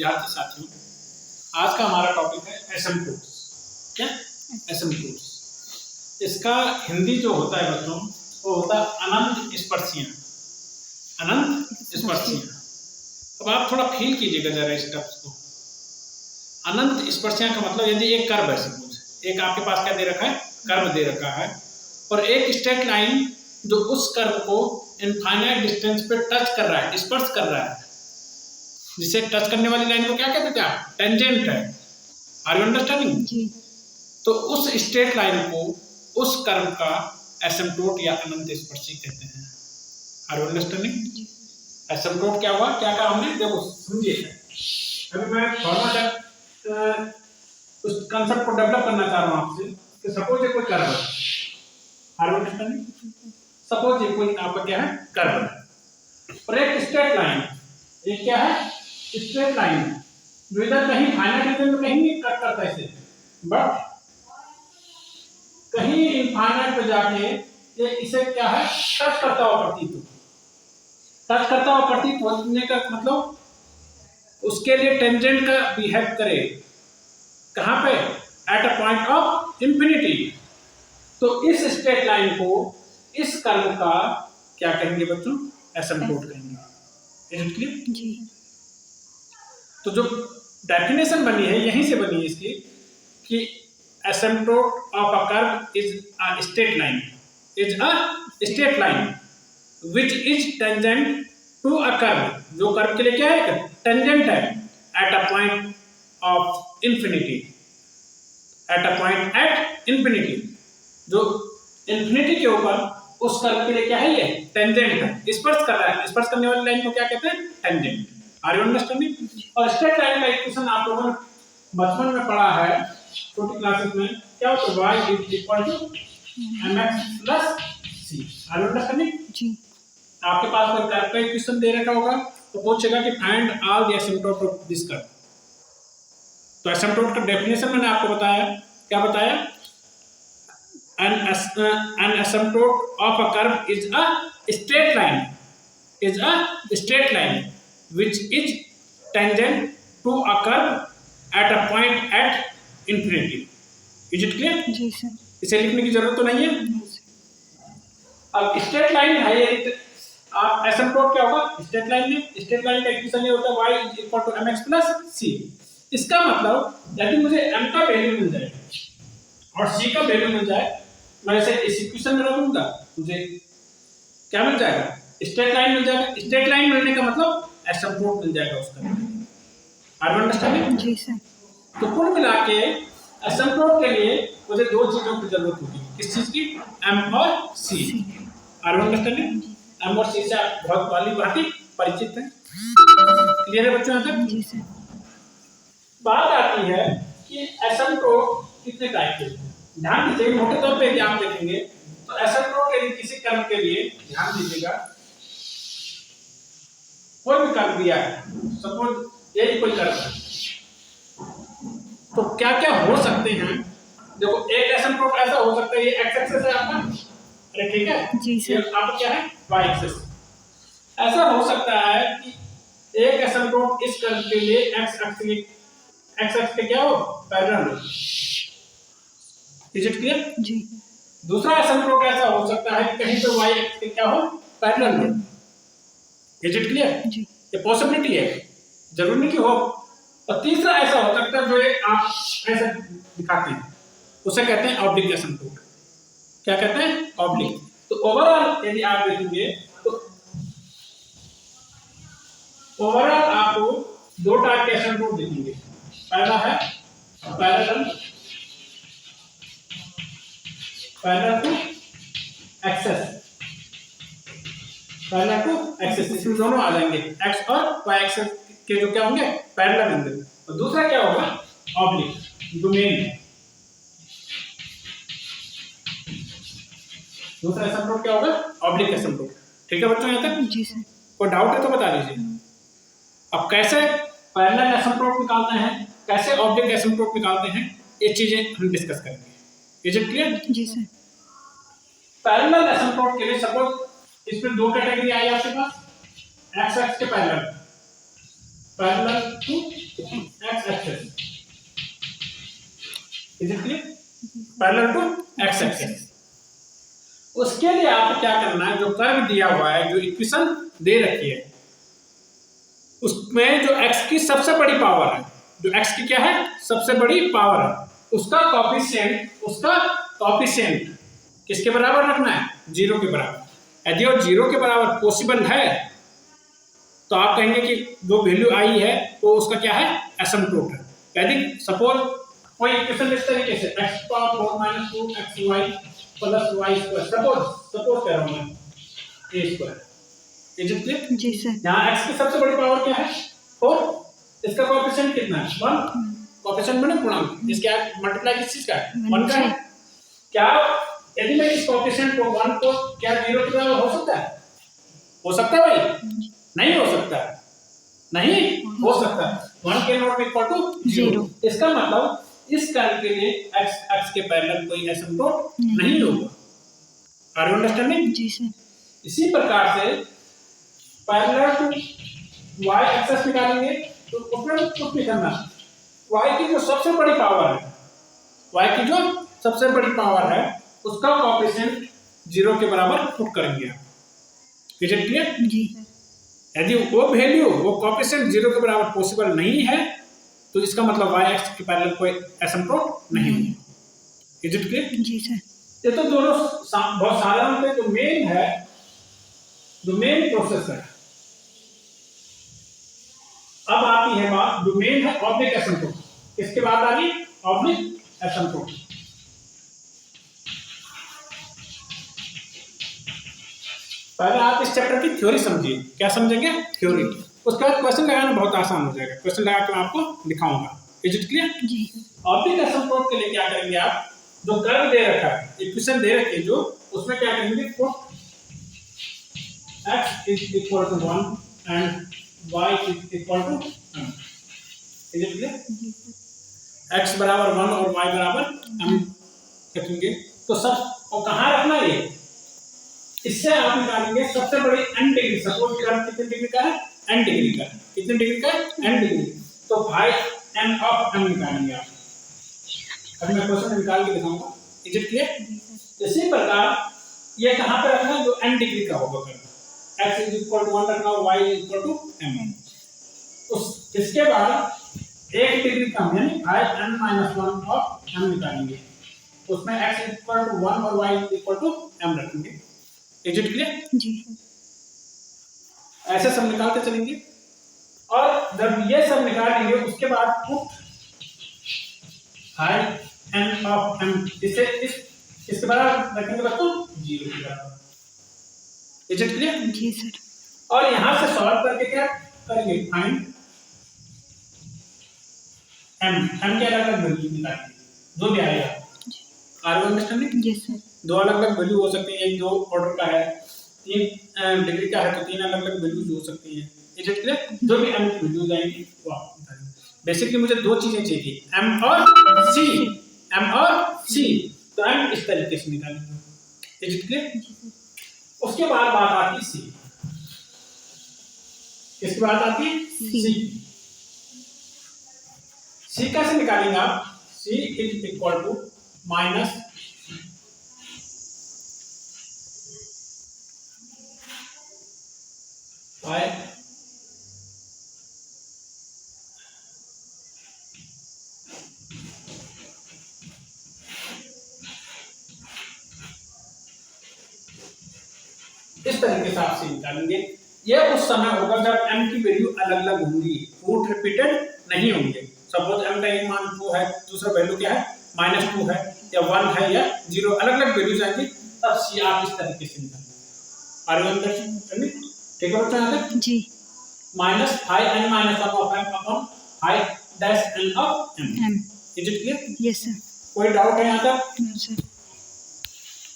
विद्यार्थी साथियों, आज का हमारा टॉपिक है एसिम्प्टोट्स। क्या? एसिम्प्टोट्स। इसका हिंदी जो होता है बच्चों, वो होता है अनंत स्पर्शियां। अनंत स्पर्शियां। अब आप थोड़ा फील कीजिएगा जरा इस टर्म्स को। अनंत स्पर्शियां का मतलब, यदि एक कर्व है, सपोज एक आपके पास क्या दे रखा है, कर्व दे रखा है, और एक स्ट्रेट लाइन जो उस कर्व को इनफाइनाइट डिस्टेंस पे टच कर रहा है, स्पर्श कर रहा है, जिसे टच करने वाली लाइन को क्या कहते थे आप? टेंजेंट है। Are you understanding? तो उस स्ट्रेट लाइन को, उस कर्व का एसिम्प्टोट या अनंत स्पर्शी कहते हैं। Are you understanding? एसिम्प्टोट क्या हुआ, क्या कहा हमने? देखो समझिए, अभी मैं थोड़ा उस कंसेप्ट को डेवलप करना चाह रहा हूं आपसे कि सपोज ये कोई कर्व है। Are you understanding? सपोज ये कोई आपका क्या है, कर्व है, और एक स्ट्रेट लाइन, एक क्या है, स्ट्रेट लाइन, जो इधर कहीं फाइनाइट रीजन में कहीं नहीं कट करता इसे, बट कहीं इनफाइनाइट पे जाके ये इसे क्या है, टच करता हुआ प्रतीत हो। टच करता हुआ प्रतीत होने का मतलब उसके लिए टेंजेंट का बिहेव करे। कहां पे? Eight a point of infinity. तो इस स्ट्रेट लाइन को, इस कर्व का क्या कहेंगे बच्चों? एसिम्प्टोट कहेंगे। Is it clear? जी। तो जो डेफिनेशन बनी है, यहीं से बनी है इसकी, कि asymptote of a curve is a straight line, is a straight line which is tangent to a curve. जो कर्व के लिए क्या है, टेंजेंट है, at a point of infinity. At a point at infinity, जो इंफिनिटी के ऊपर उस कर्व के लिए क्या है, ये टेंजेंट है, स्पर्श कर रहा है। स्पर्श करने वाली लाइन को क्या कहते हैं? टेंजेंट। Are you understanding? और स्ट्रेट लाइन का इक्वेशन आप लोगों ने बचपन में पढ़ा है, छोटी क्लासेस में। क्या होता है? y is equal to mx plus c। Are you understanding? जी। आपके पास कोई कर्व का इक्वेशन दे रखा होगा, तो पूछेगा कि find all the asymptote of this curve. तो एसिम्प्टोट का डेफिनेशन मैंने आपको बताया। क्या बताया? an asymptote of a curve is a straight line, is a straight line which is tangent to a curve at a point at infinity. Is it clear? जी sir. इसे लिखने की जरूरत तो नहीं है। अब स्ट्रेट लाइन है ये, आप एसिम्प्टोट क्या होगा? स्ट्रेट लाइन में स्ट्रेट लाइन का इक्वेशन ये होता है y is equal to mx plus c। इसका मतलब यदि मुझे m का वैल्यू मिल जाए और c का वैल्यू मिल जाए, मैं इसे इस इक्वेशन में रखूंगा, मुझे क्या मिल जाएगा? स्ट्रेट लाइन मिल जाएगा। स्ट्रेट लाइन मिलने का मतलब एसिम्प्टोट मिल जाएगा उसका। Are you understanding? जी सर। तो कुल मिला के एसिम्प्टोट के लिए मुझे दो चीजों की जरूरत होगी। किस चीज की? m और c। Are you understanding? m और c से आप बहुत वाली भांति परिचित हैं। क्लियर है बच्चों यहाँ तक? जी सर। बात आती है कि एसिम्प्टोट कितने टाइप के हैं। ध्यान दीजिए, मोटे तौर पे यदि आप देखेंगे तो एसिम्प्टोट के लिए, किसी कर्व के लिए ध्यान दीजिएगा, कोई भी कर्व दिया है, सपोज ये कोई कर्व है, तो क्या क्या हो सकते हैं? देखो, एक एसिम्प्टोट ऐसा हो सकता है, ये एक्स एक्सिस है आपका, अरे ठीक है जी सर, आपका क्या है, वाई एक्सिस। ऐसा हो सकता है कि एक एसिम्प्टोट इस कर्व के लिए एक्स एक्स के क्या हो, पैरेलल हो। Is it clear? जी। दूसरा एसिम्प्टोट ऐसा हो सकता है कि कहीं पे y एक्सिस के क्या हो, पैरेलल हो। Is it clear? जी। ये पॉसिबिलिटी है, जरूरी नहीं कि हो। और तीसरा ऐसा हो सकता है जो ये आप ऐसे दिखाते हैं, उसे कहते हैं ऑब्लिक एसिम्प्टोट। क्या कहते हैं? ऑब्लिक। तो ओवरऑल यदि आप देखेंगे तो ओवरऑल आपको दो टाइप के एसिम्प्टोट दिखेंगे। पहला है parallel, parallel to axes, parallel to axes, इसमें दोनों आ जाएंगे, एक्स और वाई एक्सेस के जो क्या होंगे, पैरेलल होंगे। और दूसरा क्या होगा, ऑब्लिक डोमेन। दूसरा एसिम्प्टोट क्या होगा, ऑब्लिक एसिम्प्टोट। ठीक है बच्चों यहाँ तक? जी सर। कोई डाउट है तो बता दीजिए। अब कैसे पैरेलल एसिम्प्टोट निकालते हैं, कैसे ऑब्लिक एसिम्प्टोट निकालते हैं, ये चीजें हम डिस्कस करेंगे। Is it clear? जी सर। पैरेलल एसिम्प्टोट के लिए सपोज इसमें दो कैटेगरी आई आपके पास, एक्स एक्स के पैरेलल, parallel to is it clear? Parallel to x axis. उसके लिए आपको क्या करना है, जो कर्व दिया हुआ है, जो इक्वेशन दे रखी है, उसमें जो x की सबसे बड़ी पावर है, जो x की क्या है सबसे बड़ी पावर है, उसका कॉफिशिएंट किसके बराबर रखना है? 0 के बराबर। यदि वो 0 के बराबर पॉसिबल है तो आप कहेंगे कि जो वैल्यू आई है वो उसका क्या है? एसिम्प्टोट है। यदि सपोज कोई इक्वेशन इस तरीके से x power 4 - 2xy + y², suppose कह रहा हूं मैं a²। Is it clear? जी सर। यहाँ x की सबसे बड़ी पावर क्या है? 4। इसका कोएफिशिएंट कितना है? 1। कोएफिशिएंट माने गुणांक, इसके मल्टीप्लाई किस चीज का है? 1 का है। क्या यदि मैं इस कोएफिशिएंट को 1 को क्या 0 के बराबर हो सकता है? हो सकता है भाई? नहीं हो सकता। नहीं हो सकता। 1 के नॉट इक्वल टू 0। इसका मतलब इस कर्व के लिए x के पैरेलल कोई एसिम्प्टोट नहीं होगा। Are you understanding? जी सर। इसी प्रकार से पैरेलल टू y एक्सिस निकालेंगे तो उसमें कुछ नहीं करना। y की जो सबसे बड़ी पावर है, y की जो सबसे बड़ी पावर है उसका कोएफिशिएंट 0 के बराबर पुट करेंगे आप। Is it clear? जी। यदि वो वैल्यू, वो कोएफिशिएंट 0 के बराबर पॉसिबल नहीं है तो इसका मतलब y एक्स के पैरेलल कोई एसिम्प्टोट नहीं है। Is it clear? जी सर। ये तो दोनों बहुत साधारण थे। जो मेन है, जो मेन प्रोसेस है, अब आती है बात, जो मेन है ऑब्लिक एसिम्प्टोट। किसके बाद आ गई? Oblique asymptote. पहले आप इस चैप्टर की थ्योरी समझिए। क्या समझेंगे? थ्योरी। उसके बाद क्वेश्चन लगाना बहुत आसान हो जाएगा। क्वेश्चन लगा के मैं आपको दिखाऊंगा। Is it clear? जी। ऑब्लिक एसिम्प्टोट के लिए क्या करेंगे आप? जो कर्व दे रखा है, इक्वेशन दे रखी है जो, उसमें क्या करेंगे? Put x is equal to 1 and y is equal to m। Is it clear? x बराबर 1 और y बराबर m रखेंगे। तो सब और कहाँ रखना है ये? इससे आप निकालेंगे सबसे बड़ी n डिग्री। सपोज कर्व कितने डिग्री का है? n डिग्री का। कितने डिग्री का है? n degree. तो भाई n ऑफ m निकालेंगे आप। अब मैं क्वेश्चन निकाल के दिखाऊंगा। Is it clear? इसी प्रकार ये कहाँ पे रखना है? जो n डिग्री का होगा curve. x is equal to 1 रखना और y is equal to m। उस इसके बाद 1 डिग्री कम यानी n - 1 ऑफ m निकालेंगे। उसमें x is equal to 1 और y is equal to m रखेंगे। Is it clear? जी। ऐसे सब निकालते चलेंगे और जब ये सब निकाल लेंगे उसके बाद पुट n ऑफ m, इसे इसके बराबर रखेंगे बच्चों 0 के बराबर। Is it clear? जी सर। और यहां से सॉल्व करके क्या करेंगे? फाइंड m के अलग अलग वैल्यू निकालेंगे जो भी आएगा। Are you understanding? Yes sir. दो अलग अलग वैल्यू हो सकती है। एक 2 ऑर्डर का है, 3 डिग्री का है, तो 3 अलग अलग वैल्यूज हो सकती है। Is it clear? जो भी m की वैल्यूज आएंगी वो आप निकालेंगे। बेसिकली मुझे दो चीजें चाहिए, m और c। तो m इस तरीके से निकालेंगे। Is it clear? उसके बाद बात आती है c। किसकी बात आती है? c। c कैसे निकालेंगे आप? c is equal to minus y इस तरीके से आप से निकालेंगे। ये उस समय होगा जब m की वैल्यू अलग अलग होंगी, रूट रिपीटेड नहीं होंगे। सपोज m का एक मान 2 है, दूसरा वैल्यू क्या है? -2 है या 1 है या 0, अलग अलग वैल्यूज आएंगी, तब c आप इस तरीके से निकालेंगे। Are you understanding? ठीक है बच्चों? यहाँ तक जी। -5n - 1 of m upon 5 of m। Is it clear? Yes sir. कोई डाउट है यहाँ तक? No sir.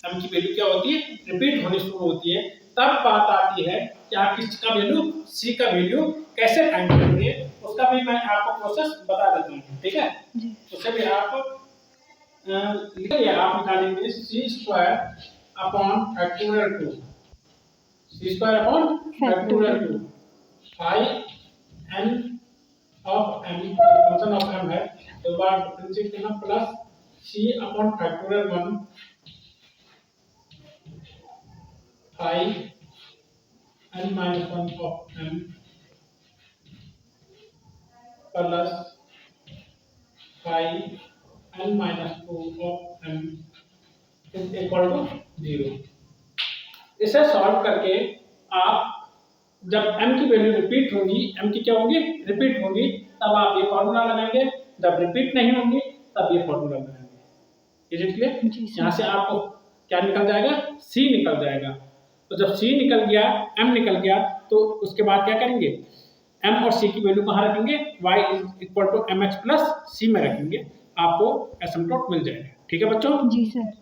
m की वैल्यू क्या होती है? रिपीट होनी शुरू होती है। तब बात आती है कि आप किसका वैल्यू, c का वैल्यू कैसे फाइंड करेंगे, उसका भी मैं आपको प्रोसेस बता देता हूँ। ठीक है? उससे भी आप लिखिए। आप निकालेंगे c² upon factorial 2। c² upon factorial 2 5n of m function of m है, तो बार डिफरेंशिएट करना plus C upon factorial 1 phi n minus 1 of m plus phi n minus 2 of m is equal to 0। इसे solve करके आप जब m की value repeat होगी, m की क्या होगी, रिपीट होगी, तब आप ये फॉर्मूला लगाएंगे, जब रिपीट नहीं होंगी तब ये फॉर्मूला लगाएंगे। Is it clear? यहाँ से आपको क्या निकल जाएगा, c निकल जाएगा। तो जब c निकल गया, m निकल गया, तो उसके बाद क्या करेंगे, m और c की वैल्यू कहाँ रखेंगे, y is equal to mx plus c में रखेंगे, आपको एसिम्पटोट मिल जाएगा। ठीक है बच्चों? जी सर।